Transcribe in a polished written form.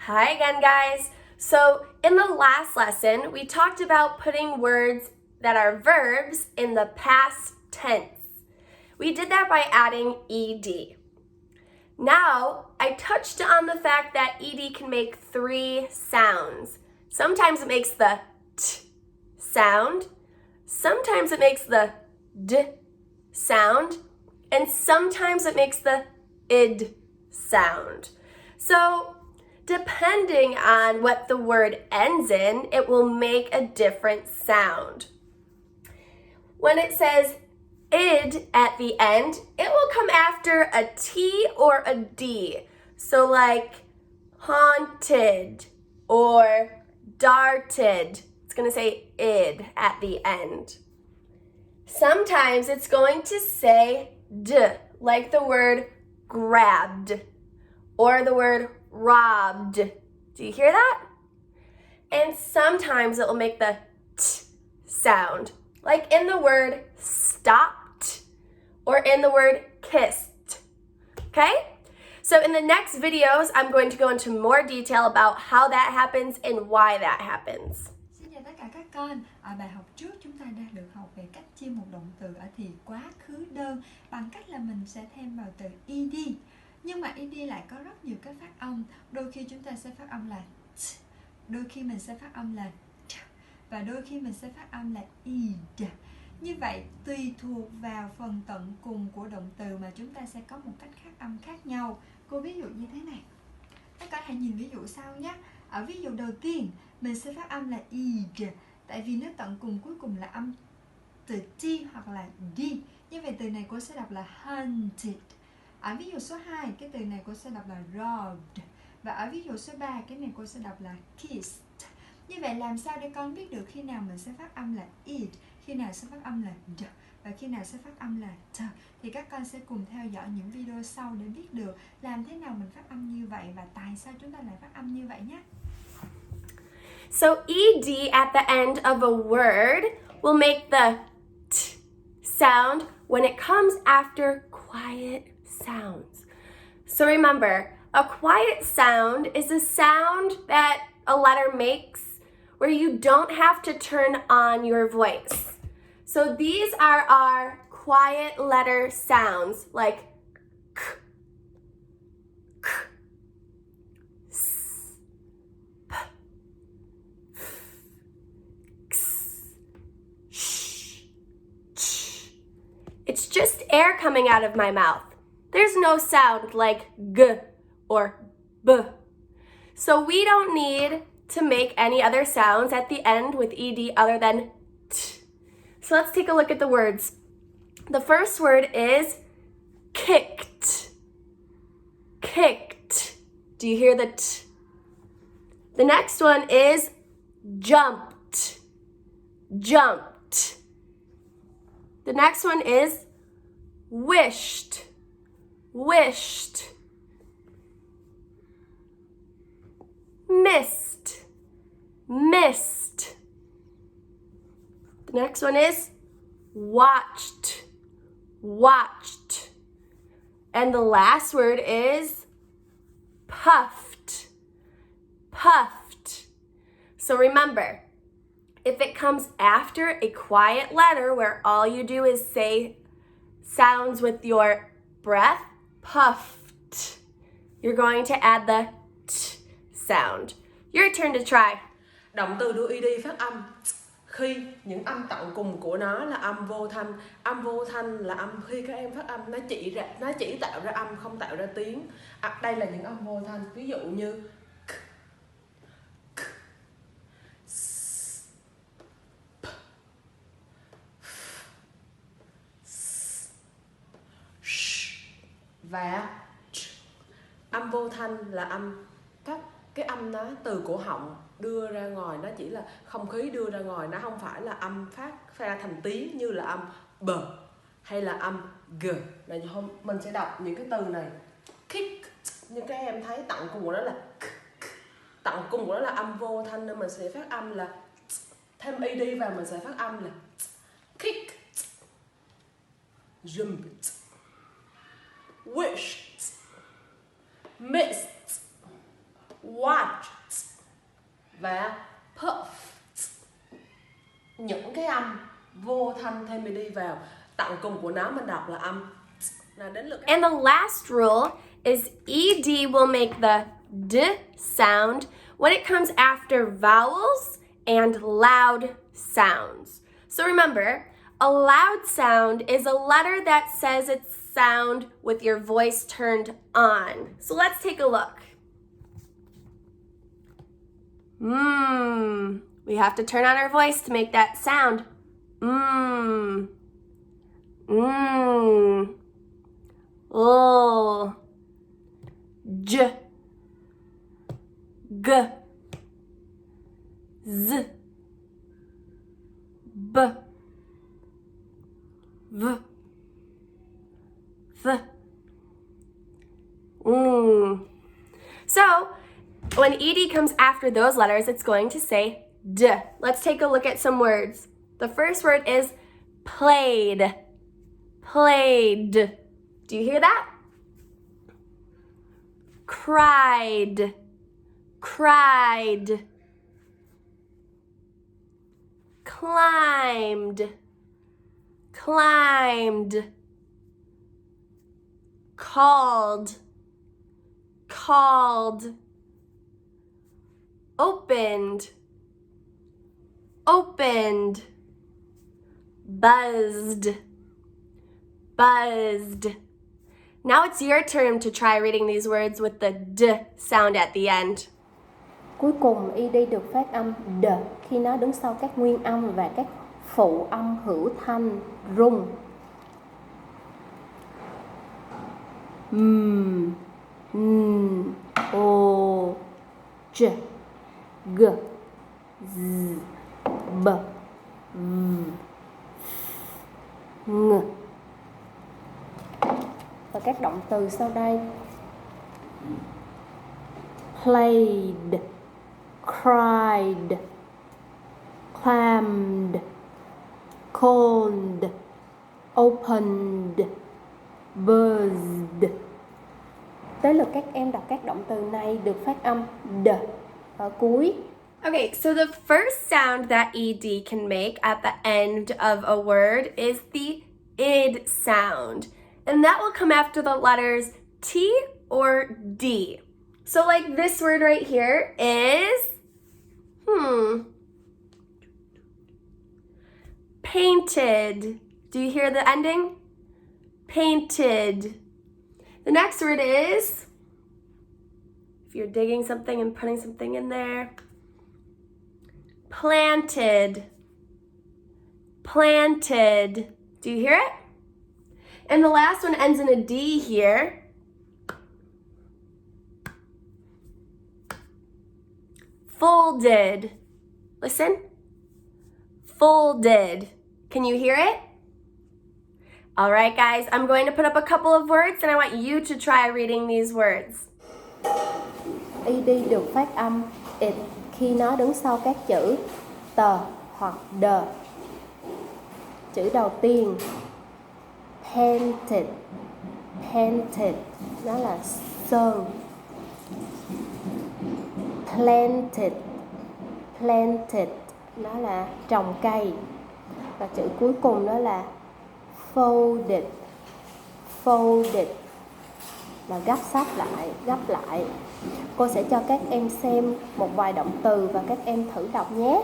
Hi again, guys. So in the last lesson, we talked about putting words that are verbs in the past tense. We did that by adding ed. Now, I touched on the fact that ed can make three sounds. Sometimes it makes the t sound, sometimes it makes the d sound, and sometimes it makes the id sound. So, depending on what the word ends in, it will make a different sound. When it says id at the end, it will come after a T or a D. So like haunted or darted. It's going to say id at the end. Sometimes it's going to say d, like the word grabbed or the word robbed. Do you hear that? And sometimes it will make the t sound, like in the word stopped or in the word kissed. Okay? So in the next videos, I'm going to go into more detail about how that happens and why that happens. Xin chào tất cả các con. Ở bài học trước chúng ta đã được học về cách chia một động từ ở thì quá khứ đơn bằng cách là mình sẽ thêm vào từ ed. Nhưng mà ed lại có rất nhiều cái phát âm. Đôi khi chúng ta sẽ phát âm là t, đôi khi mình sẽ phát âm là t, và đôi khi mình sẽ phát âm là id. Như vậy tùy thuộc vào phần tận cùng của động từ mà chúng ta sẽ có một cách phát âm khác nhau. Cô ví dụ như thế này. Các con hãy nhìn ví dụ sau nhé. Ở ví dụ đầu tiên mình sẽ phát âm là id, tại vì nó tận cùng cuối cùng là âm từ t hoặc là d. Như vậy từ này cô sẽ đọc là hunted. Ở ví dụ số 2, cái từ này cô sẽ đọc là robbed. Và ở ví dụ số 3, cái này cô sẽ đọc là kissed. Như vậy làm sao để con biết được khi nào mình sẽ phát âm là id, khi nào sẽ phát âm là d và khi nào sẽ phát âm là t? Thì các con sẽ cùng theo dõi những video sau để biết được làm thế nào mình phát âm như vậy và tại sao chúng ta lại phát âm như vậy nhé. So ed at the end of a word will make the t sound when it comes after quiet sounds. So remember, a quiet sound is a sound that a letter makes where you don't have to turn on your voice. So these are our quiet letter sounds like k, k, s, p, f, x, sh, ch. It's just air coming out of my mouth. There's no sound like g or b. So we don't need to make any other sounds at the end with ed other than t. So let's take a look at the words. The first word is kicked. Kicked. Do you hear the t? The next one is jumped. Jumped. The next one is wished. Wished. Missed. Missed. The next one is watched. Watched. And the last word is puffed. Puffed. So remember, if it comes after a quiet letter where all you do is say sounds with your breath, puffed, you're going to add the t sound. Your turn to try. Động từ đưa ed phát âm khi những âm tận cùng của nó là âm vô thanh. Âm vô thanh là âm khi các em phát âm nó chỉ tạo ra âm, không tạo ra tiếng. Đây là những âm vô thanh, ví dụ như k, k, s, p, f, s, sh và ch. Âm vô thanh là âm các cái âm nó từ cổ họng đưa ra ngoài, nó chỉ là không khí đưa ra ngoài, nó không phải là âm phát ra thành tiếng như là âm b hay là âm g. Là mình sẽ đọc những cái từ này kick, như các em thấy tận cùng của nó là k, tận cùng của nó là âm vô thanh nên mình sẽ phát âm là thêm ed vào, mình sẽ phát âm là kick, jumped, wished, missed, watched và puffed. Những cái âm vô thanh thêm mình đi vào, tặng cùng của nó mình đọc là âm. Nào đến lượt And the last rule is ED will make the D sound when it comes after vowels and loud sounds. So remember, a loud sound is a letter that says its sound with your voice turned on. So let's take a look. We have to turn on our voice to make that sound. L, J, G, Z, B, V, Th. So, when ED comes after those letters, it's going to say D. Let's take a look at some words. The first word is played. Played. Do you hear that? Cried. Cried. Climbed. Climbed. Called. Called. Opened. Opened. Buzzed. Buzzed. Now it's your turn to try reading these words with the D sound at the end. Cuối cùng ED được phát âm D khi nó đứng sau các nguyên âm và các phụ âm hữu thanh rung. O, J, G, Z, B, V, Ng. Và các động từ sau đây: played, cried, climbed, called, opened, buzzed. Tới lượt các em đọc các động từ này được phát âm D ở cuối. Okay, so the first sound that ED can make at the end of a word is the id sound. And that will come after the letters T or D. So like this word right here is, painted. Do you hear the ending? Painted. The next word is, if you're digging something and putting something in there, planted. Planted. Do you hear it? And the last one ends in a D here. Folded. Listen. Folded. Can you hear it? All right, guys, I'm going to put up a couple of words and I want you to try reading these words. ED được phát âm it khi nó đứng sau các chữ tờ hoặc đờ. Chữ đầu tiên painted. Painted nó là sơn. Planted. Planted nó là trồng cây. Và chữ cuối cùng đó là folded. Folded là gấp sáp lại, gấp lại. Cô sẽ cho các em xem một vài động từ và các em thử đọc nhé.